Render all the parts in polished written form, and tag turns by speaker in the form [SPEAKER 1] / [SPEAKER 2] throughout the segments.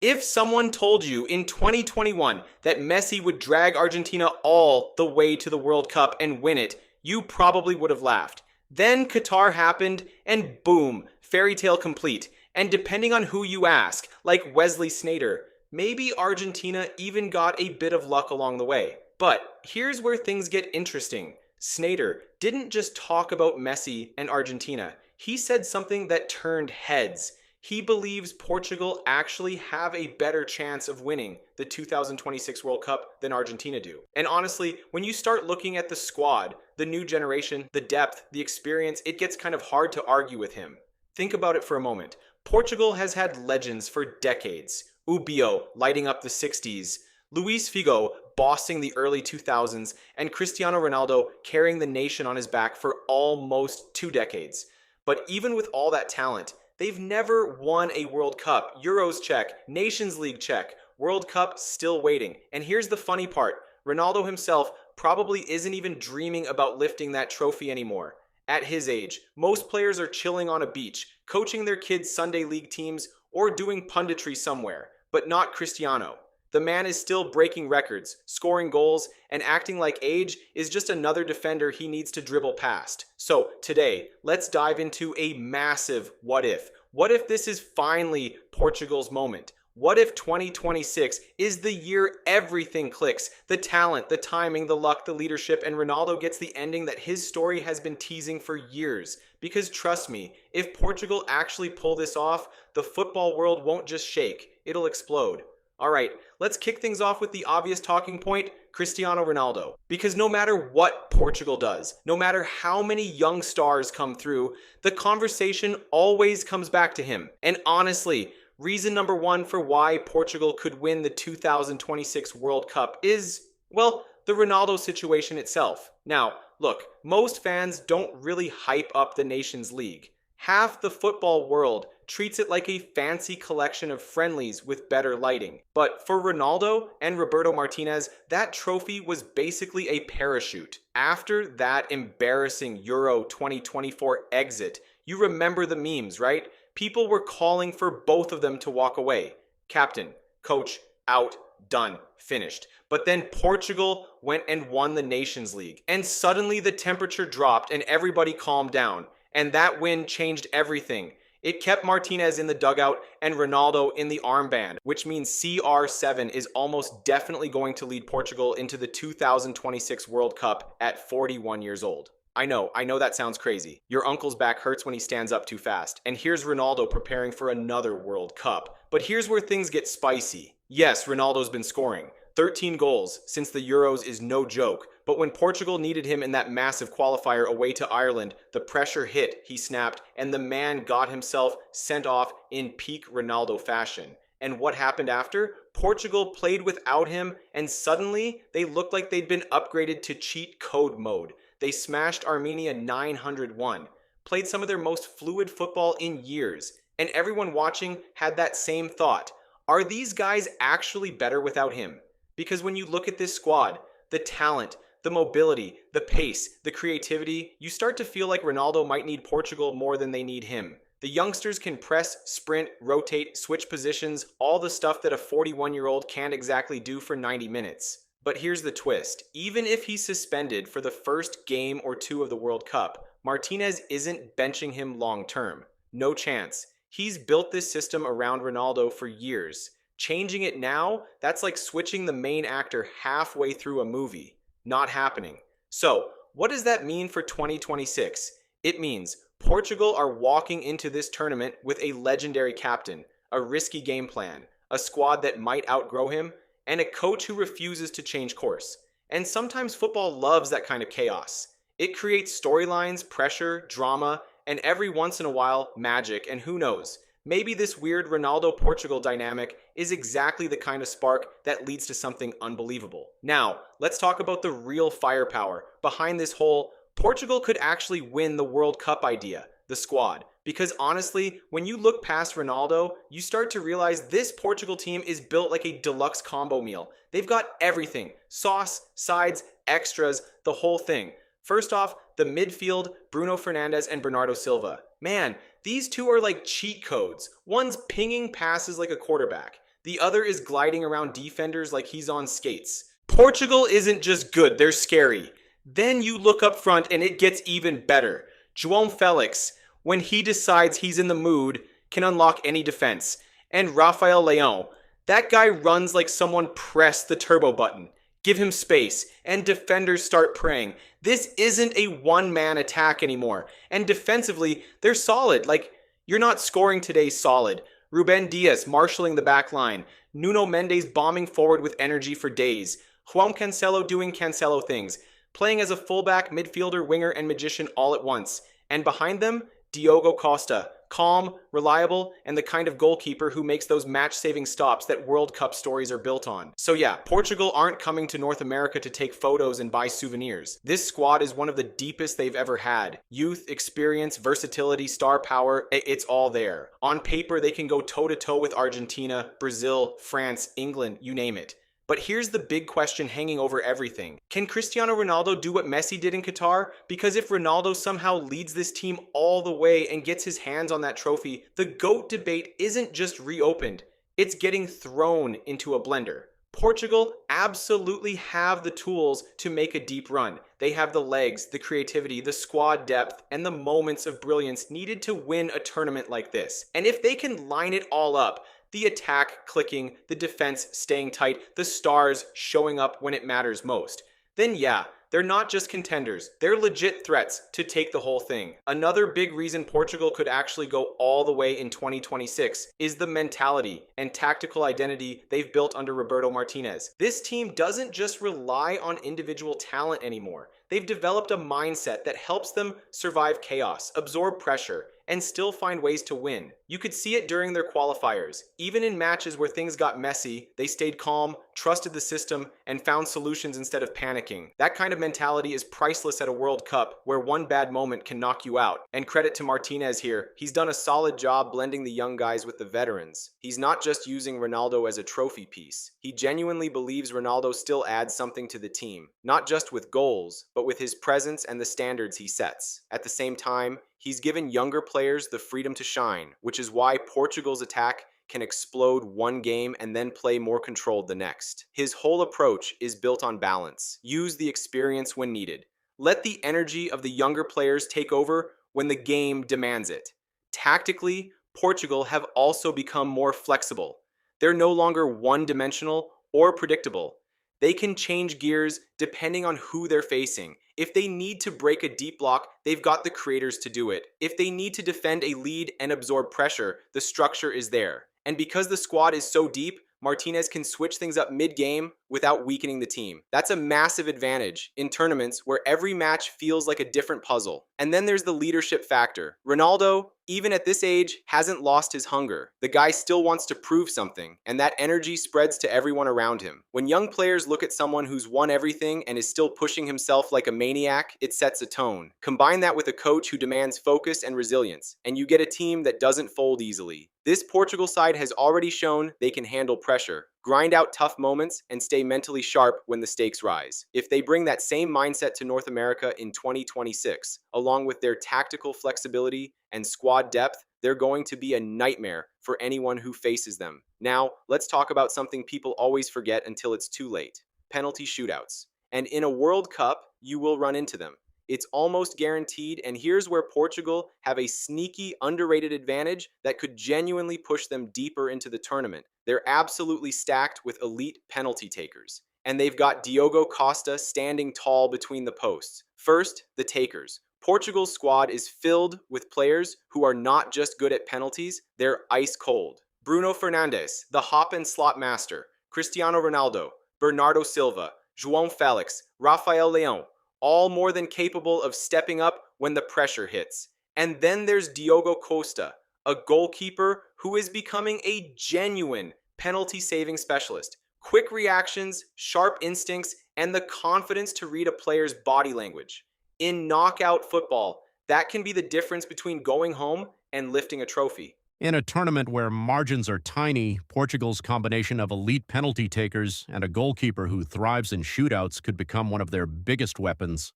[SPEAKER 1] If someone told you in 2021 that Messi would drag Argentina all the way to the World Cup and win it, you probably would have laughed. Then Qatar happened, and boom, fairy tale complete. And depending on who you ask, like Wesley Sneijder, maybe Argentina even got a bit of luck along the way. But here's where things get interesting. Sneijder didn't just talk about Messi and Argentina. He said something that turned heads. He believes Portugal actually have a better chance of winning the 2026 World Cup than Argentina do. And honestly, when you start looking at the squad, the new generation, the depth, the experience, it gets kind of hard to argue with him. Think about it for a moment. Portugal has had legends for decades. Ubio lighting up the 60s, Luis Figo bossing the early 2000s, and Cristiano Ronaldo carrying the nation on his back for almost 2 decades. But even with all that talent, they've never won a World Cup. Euros check, Nations League check, World Cup still waiting. And here's the funny part. Ronaldo himself probably isn't even dreaming about lifting that trophy anymore. At his age, most players are chilling on a beach, coaching their kids' Sunday league teams, or doing punditry somewhere. But not Cristiano. The man is still breaking records, scoring goals, and acting like age is just another defender he needs to dribble past. So today, let's dive into a massive what if. What if this is finally Portugal's moment? What if 2026 is the year everything clicks? The talent, the timing, the luck, the leadership, and Ronaldo gets the ending that his story has been teasing for years. Because trust me, if Portugal actually pull this off, the football world won't just shake, it'll explode. Alright, let's kick things off with the obvious talking point, Cristiano Ronaldo. Because no matter what Portugal does, no matter how many young stars come through, the conversation always comes back to him. And honestly, reason number one for why Portugal could win the 2026 World Cup is, well, the Ronaldo situation itself. Now, look, most fans don't really hype up the Nations League. Half the football world treats it like a fancy collection of friendlies with better lighting. But for Ronaldo and Roberto Martinez, that trophy was basically a parachute. After that embarrassing Euro 2024 exit, you remember the memes, right? People were calling for both of them to walk away. Captain, coach, out, done, finished. But then Portugal went and won the Nations League. And suddenly the temperature dropped and everybody calmed down. And that win changed everything. It kept Martinez in the dugout and Ronaldo in the armband, which means CR7 is almost definitely going to lead Portugal into the 2026 World Cup at 41 years old. I know that sounds crazy. Your uncle's back hurts when he stands up too fast. And here's Ronaldo preparing for another World Cup. But here's where things get spicy. Yes, Ronaldo's been scoring. 13 goals since the Euros is no joke. But when Portugal needed him in that massive qualifier away to Ireland, the pressure hit, he snapped, and the man got himself sent off in peak Ronaldo fashion. And what happened after? Portugal played without him, and suddenly they looked like they'd been upgraded to cheat code mode. They smashed Armenia 901, played some of their most fluid football in years, and everyone watching had that same thought. Are these guys actually better without him? Because when you look at this squad, the talent, the mobility, the pace, the creativity, you start to feel like Ronaldo might need Portugal more than they need him. The youngsters can press, sprint, rotate, switch positions, all the stuff that a 41-year-old can't exactly do for 90 minutes. But here's the twist. Even if he's suspended for the first game or two of the World Cup, Martinez isn't benching him long term. No chance. He's built this system around Ronaldo for years. Changing it now, that's like switching the main actor halfway through a movie. Not happening. So, what does that mean for 2026? It means Portugal are walking into this tournament with a legendary captain, a risky game plan, a squad that might outgrow him, and a coach who refuses to change course. And sometimes football loves that kind of chaos. It creates storylines, pressure, drama, and every once in a while, magic, and who knows, maybe this weird Ronaldo-Portugal dynamic is exactly the kind of spark that leads to something unbelievable. Now, let's talk about the real firepower behind this whole Portugal could actually win the World Cup idea, the squad. Because honestly, when you look past Ronaldo, you start to realize this Portugal team is built like a deluxe combo meal. They've got everything. Sauce, sides, extras, the whole thing. First off, the midfield, Bruno Fernandes and Bernardo Silva. Man, these two are like cheat codes. One's pinging passes like a quarterback. The other is gliding around defenders like he's on skates. Portugal isn't just good, they're scary. Then you look up front and it gets even better. João Felix, when he decides he's in the mood, can unlock any defense. And Rafael Leão, that guy runs like someone pressed the turbo button. Give him space, and defenders start praying. This isn't a one-man attack anymore. And defensively, they're solid. Like, you're not scoring today solid. Ruben Dias marshalling the back line. Nuno Mendes bombing forward with energy for days. João Cancelo doing Cancelo things. Playing as a fullback, midfielder, winger, and magician all at once. And behind them, Diogo Costa. Calm, reliable, and the kind of goalkeeper who makes those match-saving stops that World Cup stories are built on. So yeah, Portugal aren't coming to North America to take photos and buy souvenirs. This squad is one of the deepest they've ever had. Youth, experience, versatility, star power, it's all there. On paper, they can go toe-to-toe with Argentina, Brazil, France, England, you name it. But here's the big question hanging over everything. Can Cristiano Ronaldo do what Messi did in Qatar? Because if Ronaldo somehow leads this team all the way and gets his hands on that trophy, the GOAT debate isn't just reopened. It's getting thrown into a blender. Portugal absolutely have the tools to make a deep run. They have the legs, the creativity, the squad depth, and the moments of brilliance needed to win a tournament like this. And if they can line it all up, the attack clicking, the defense staying tight, the stars showing up when it matters most, then yeah, they're not just contenders, they're legit threats to take the whole thing. Another big reason Portugal could actually go all the way in 2026 is the mentality and tactical identity they've built under Roberto Martinez. This team doesn't just rely on individual talent anymore. They've developed a mindset that helps them survive chaos, absorb pressure, and still find ways to win. You could see it during their qualifiers. Even in matches where things got messy, they stayed calm, trusted the system, and found solutions instead of panicking. That kind of mentality is priceless at a World Cup, where one bad moment can knock you out. And credit to Martinez here, he's done a solid job blending the young guys with the veterans. He's not just using Ronaldo as a trophy piece. He genuinely believes Ronaldo still adds something to the team, not just with goals, but with his presence and the standards he sets. At the same time, he's given younger players the freedom to shine, which is why Portugal's attack can explode one game and then play more controlled the next. His whole approach is built on balance. Use the experience when needed. Let the energy of the younger players take over when the game demands it. Tactically, Portugal have also become more flexible. They're no longer one-dimensional or predictable. They can change gears depending on who they're facing. If they need to break a deep block, they've got the creators to do it. If they need to defend a lead and absorb pressure, the structure is there. And because the squad is so deep, Martinez can switch things up mid-game without weakening the team. That's a massive advantage in tournaments where every match feels like a different puzzle. And then there's the leadership factor. Ronaldo, even at this age, hasn't lost his hunger. The guy still wants to prove something, and that energy spreads to everyone around him. When young players look at someone who's won everything and is still pushing himself like a maniac, it sets a tone. Combine that with a coach who demands focus and resilience, and you get a team that doesn't fold easily. This Portugal side has already shown they can handle pressure, grind out tough moments, and stay mentally sharp when the stakes rise. If they bring that same mindset to North America in 2026, along with their tactical flexibility and squad depth, they're going to be a nightmare for anyone who faces them. Now, let's talk about something people always forget until it's too late: penalty shootouts. And in a World Cup, you will run into them. It's almost guaranteed, and here's where Portugal have a sneaky, underrated advantage that could genuinely push them deeper into the tournament. They're absolutely stacked with elite penalty takers, and they've got Diogo Costa standing tall between the posts. First, the takers. Portugal's squad is filled with players who are not just good at penalties, they're ice cold. Bruno Fernandes, the hop and slot master. Cristiano Ronaldo, Bernardo Silva, João Felix, Rafael Leão, all more than capable of stepping up when the pressure hits. And then there's Diogo Costa, a goalkeeper who is becoming a genuine penalty-saving specialist. Quick reactions, sharp instincts, and the confidence to read a player's body language. In knockout football, that can be the difference between going home and lifting a trophy.
[SPEAKER 2] In a tournament where margins are tiny, Portugal's combination of elite penalty takers and a goalkeeper who thrives in shootouts could become one of their biggest weapons.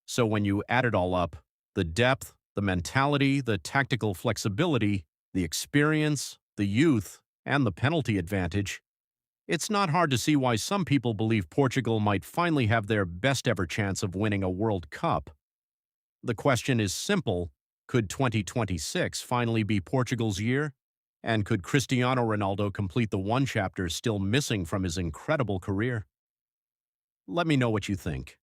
[SPEAKER 2] So when you add it all up, the depth, the mentality, the tactical flexibility, the experience, the youth, and the penalty advantage, it's not hard to see why some people believe Portugal might finally have their best ever chance of winning a World Cup. The question is simple: could 2026 finally be Portugal's year? And could Cristiano Ronaldo complete the one chapter still missing from his incredible career? Let me know what you think.